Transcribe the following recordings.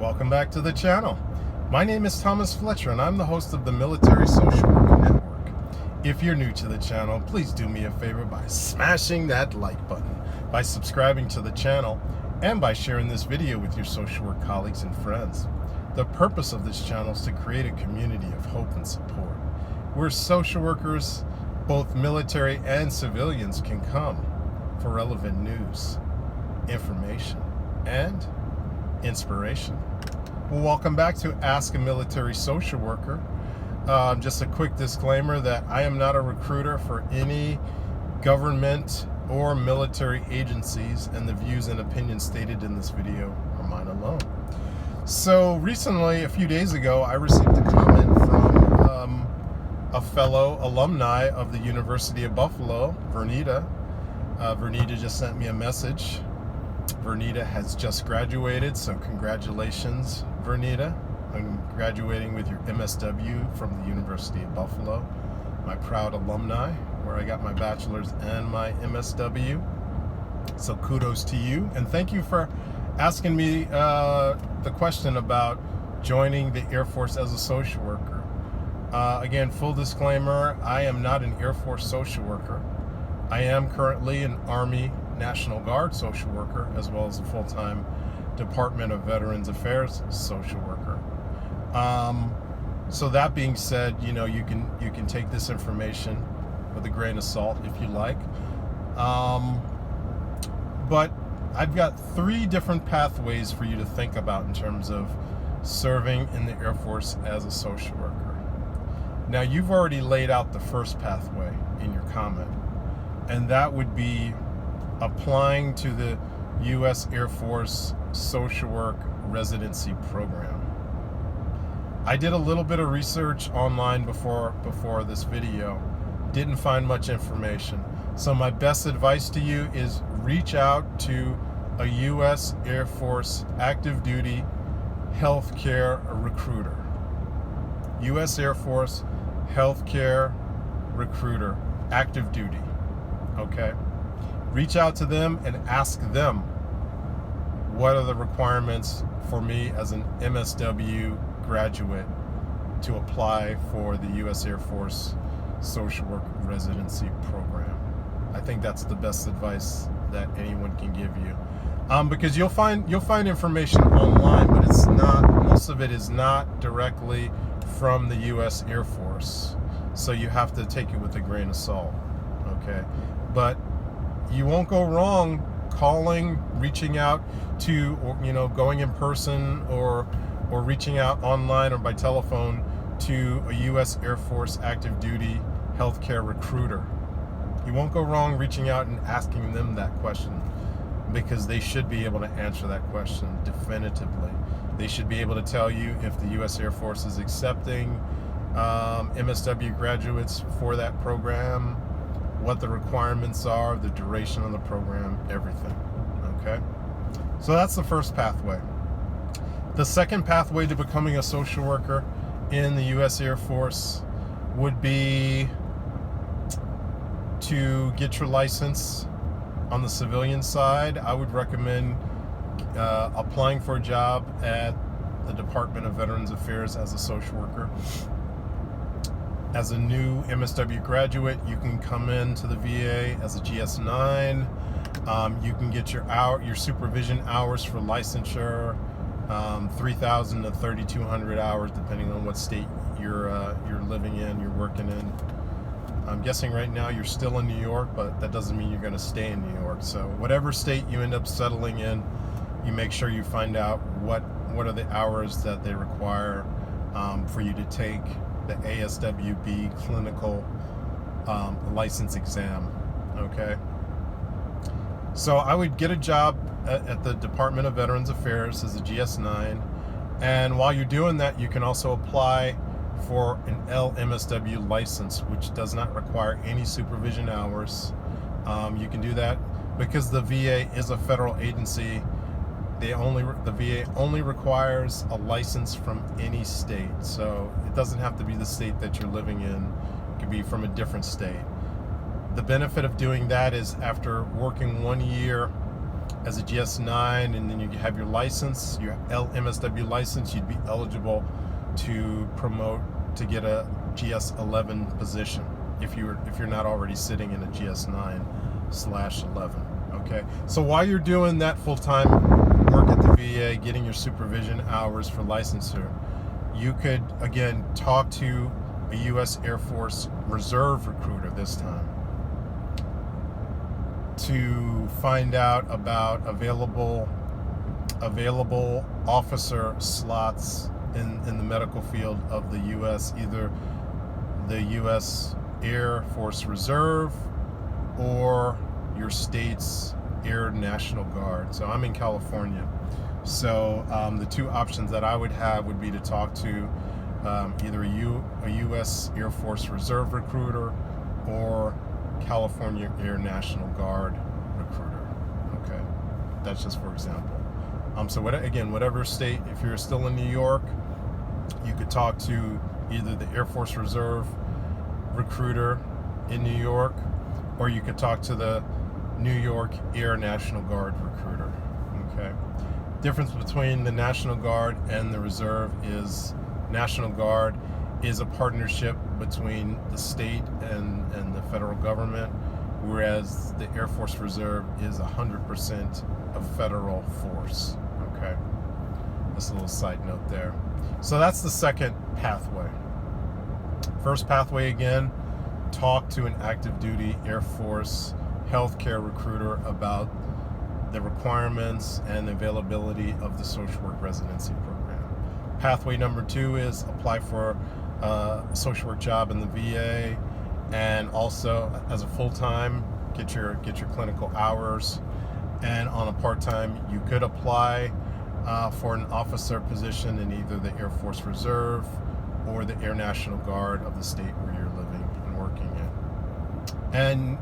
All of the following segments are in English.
Welcome back to the channel. My name is Thomas Fletcher and I'm the host of the Military Social Worker Network. If you're new to the channel, please do me a favor by smashing that like button, by subscribing to the channel, and by sharing this video with your social work colleagues and friends. The purpose of this channel is to create a community of hope and support, where social workers, both military and civilians, can come for relevant news, information, and inspiration. Well, welcome back to Ask a Military Social Worker. Just a quick disclaimer that I am not a recruiter for any government or military agencies, and the views and opinions stated in this video are mine alone. So recently, a few days ago, I received a comment from a fellow alumni of the University of Buffalo, Vernita. Vernita just sent me a message. Vernita has just graduated, so congratulations, Vernita, on graduating with your MSW from the University of Buffalo, my proud alumni, where I got my bachelor's and my MSW. So kudos to you, and thank you for asking me the question about joining the Air Force as a social worker. Again, full disclaimer, I am not an Air Force social worker. I am currently an Army National Guard social worker, as well as a full-time Department of Veterans Affairs social worker. So that being said, you know, you can take this information with a grain of salt if you like. But I've got 3 different pathways for you to think about in terms of serving in the Air Force as a social worker. Now, you've already laid out the first pathway in your comment, and that would be applying to the U.S. Air Force Social Work Residency Program. I did a little bit of research online before this video. Didn't find much information. So my best advice to you is reach out to a U.S. Air Force active duty healthcare recruiter. U.S. Air Force healthcare recruiter, active duty. Okay? Reach out to them and ask them what are the requirements for me as an MSW graduate to apply for the U.S. Air Force Social Work Residency Program. I think that's the best advice that anyone can give you, because you'll find information online, but it's not, most of it is not directly from the U.S. Air Force, so you have to take it with a grain of salt. Okay, but you won't go wrong calling, reaching out to, or, you know, going in person or reaching out online or by telephone to a U.S. Air Force active duty healthcare recruiter. You won't go wrong reaching out and asking them that question, because they should be able to answer that question definitively. They should be able to tell you if the U.S. Air Force is accepting MSW graduates for that program, what the requirements are, the duration of the program, everything. Okay? So that's the first pathway. The second pathway to becoming a social worker in the U.S. Air Force would be to get your license on the civilian side. I would recommend applying for a job at the Department of Veterans Affairs as a social worker. As a new MSW graduate, you can come into the VA as a GS-9. You can get your supervision hours for licensure, 3,000 to 3,200 hours, depending on what state you're living in, you're working in. I'm guessing right now you're still in New York, but that doesn't mean you're going to stay in New York. So whatever state you end up settling in, you make sure you find out what are the hours that they require for you to take the ASWB clinical license exam. Okay, so I would get a job at the Department of Veterans Affairs as a GS-9, and while you're doing that, you can also apply for an LMSW license, which does not require any supervision hours. You can do that because the VA is a federal agency. The VA only requires a license from any state, so it doesn't have to be the state that you're living in. It could be from a different state. The benefit of doing that is after working 1 year as a GS9, and then you have your license, your MSW license, you'd be eligible to promote to get a GS11 position if you're not already sitting in a GS9/11. Okay, so while you're doing that full-time work at the VA, getting your supervision hours for licensure, you could again talk to a U.S. Air Force Reserve recruiter this time to find out about available officer slots in the medical field of the U.S., either the U.S. Air Force Reserve or your state's Air National Guard. So I'm in California. So the two options that I would have would be to talk to either a U.S. Air Force Reserve recruiter or California Air National Guard recruiter. Okay, that's just for example. So whatever state, if you're still in New York, you could talk to either the Air Force Reserve recruiter in New York, or you could talk to the New York Air National Guard recruiter. Okay. Difference between the National Guard and the Reserve is National Guard is a partnership between the state and the federal government, whereas the Air Force Reserve is 100% a federal force. Okay. Just a little side note there. So that's the second pathway. First pathway, again, talk to an active duty Air Force healthcare recruiter about the requirements and availability of the social work residency program. Pathway number 2 is apply for a social work job in the VA, and also as a full-time, get your clinical hours. And on a part-time, you could apply for an officer position in either the Air Force Reserve or the Air National Guard of the state where you're living and working in. And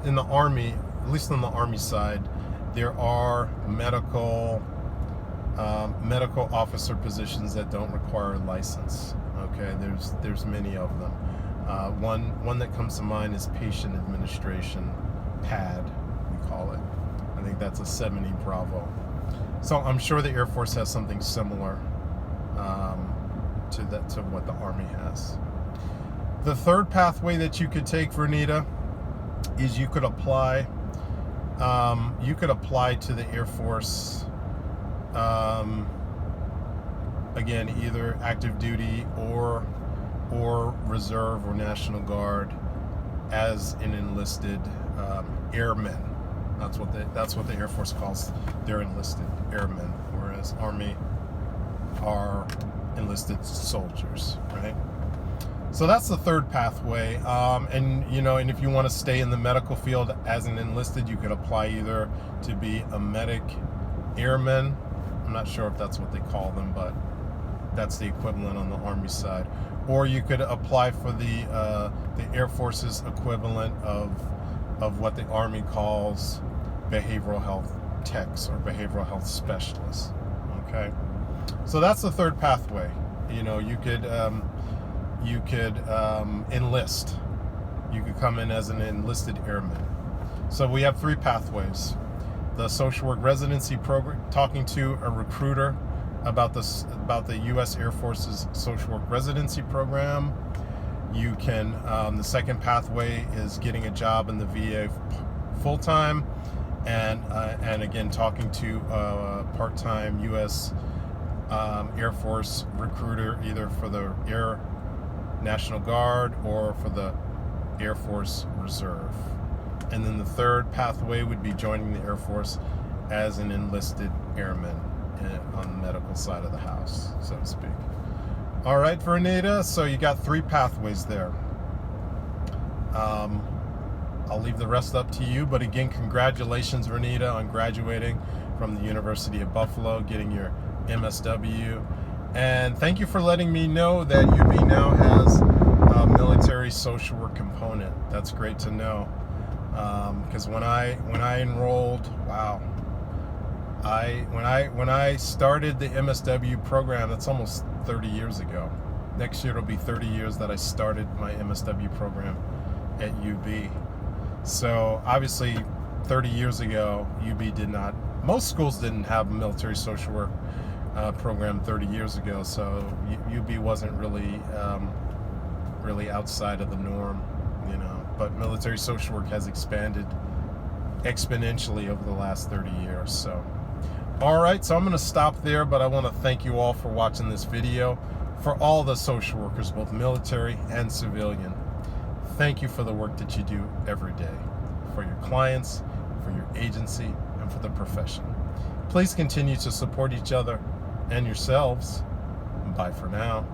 in the Army, at least on the Army side, there are medical officer positions that don't require a license. Okay, there's many of them. One that comes to mind is patient administration, PAD, we call it. I think that's a 70 Bravo. So I'm sure the Air Force has something similar to what the Army has. The third pathway that you could take, Vernita, is you could apply to the Air Force, again, either active duty or Reserve or National Guard as an enlisted airman. That's what the Air Force calls their enlisted airmen, whereas Army are enlisted soldiers, right? So that's the third pathway. And if you want to stay in the medical field as an enlisted, you could apply either to be a medic airman. I'm not sure if that's what they call them, but that's the equivalent on the Army side. Or you could apply for the Air Force's equivalent of what the Army calls behavioral health techs or behavioral health specialists. Okay, so that's the third pathway. You could enlist. You could come in as an enlisted airman. So we have 3 pathways. The social work residency program, talking to a recruiter about the U.S. Air Force's social work residency program. You can, the second pathway is getting a job in the VA full-time, and again, talking to a part-time U.S. Air Force recruiter, either for the Air National Guard or for the Air Force Reserve. And then the third pathway would be joining the Air Force as an enlisted airman on the medical side of the house, so to speak. All right, Vernita, so you got 3 pathways there. I'll leave the rest up to you, but again, congratulations, Vernita, on graduating from the University of Buffalo, getting your MSW. And thank you for letting me know that UB now has a military social work component. That's great to know. Because when I enrolled, wow, when I started the MSW program, that's almost 30 years ago. Next year it'll be 30 years that I started my MSW program at UB. So obviously 30 years ago, UB did not, most schools didn't have a military social work program 30 years ago, so UB wasn't really outside of the norm, you know. But military social work has expanded exponentially over the last 30 years. So, all right, so I'm going to stop there, but I want to thank you all for watching this video. For all the social workers, both military and civilian, thank you for the work that you do every day, for your clients, for your agency, and for the profession. Please continue to support each other and yourselves. Bye for now.